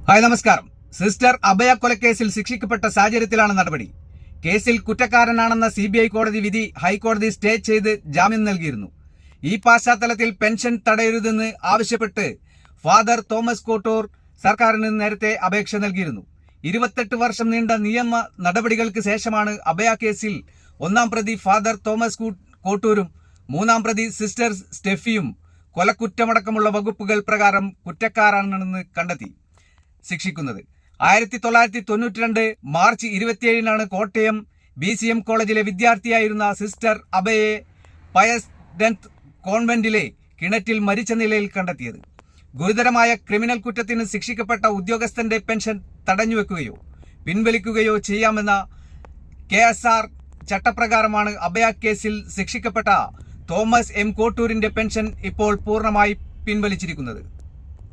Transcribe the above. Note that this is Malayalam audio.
ഹായ് നമസ്കാരം. സിസ്റ്റർ അഭയ കൊലക്കേസിൽ ശിക്ഷിക്കപ്പെട്ട സാഹചര്യത്തിലാണ് നടപടി. കേസിൽ കുറ്റക്കാരനാണെന്ന CBI കോടതി വിധി ഹൈക്കോടതി സ്റ്റേ ചെയ്ത് ജാമ്യം നൽകിയിരുന്നു. ഈ പശ്ചാത്തലത്തിൽ പെൻഷൻ തടയരുതെന്ന് ആവശ്യപ്പെട്ട് ഫാദർ തോമസ് കോട്ടൂർ സർക്കാരിന് നേരത്തെ അപേക്ഷ നൽകിയിരുന്നു. 28 വർഷം നീണ്ട നിയമ നടപടികൾക്ക് ശേഷമാണ് അഭയ കേസിൽ ഒന്നാം പ്രതി ഫാദർ തോമസ് കോട്ടൂരും മൂന്നാം പ്രതി സിസ്റ്റർ സ്റ്റെഫിയും കൊലക്കുറ്റമടക്കമുള്ള വകുപ്പുകൾ പ്രകാരം കുറ്റക്കാരാണെന്ന് കണ്ടെത്തി ശിക്ഷിക്കുന്നത്. 1992 മാർച്ച് 27 കോട്ടയം BCM കോളേജിലെ വിദ്യാർത്ഥിയായിരുന്ന സിസ്റ്റർ അഭയെ പയസ് ഡെത്ത് കോൺവെന്റിലെ കിണറ്റിൽ മരിച്ച നിലയിൽ കണ്ടെത്തിയത്. ഗുരുതരമായ ക്രിമിനൽ കുറ്റത്തിന് ശിക്ഷിക്കപ്പെട്ട ഉദ്യോഗസ്ഥന്റെ പെൻഷൻ തടഞ്ഞുവെക്കുകയോ പിൻവലിക്കുകയോ ചെയ്യാമെന്ന KSR ചട്ടപ്രകാരമാണ് അഭയ കേസിൽ ശിക്ഷിക്കപ്പെട്ട തോമസ് M. കോട്ടൂരിന്റെ പെൻഷൻ ഇപ്പോൾ പൂർണ്ണമായി പിൻവലിച്ചിരിക്കുന്നത്.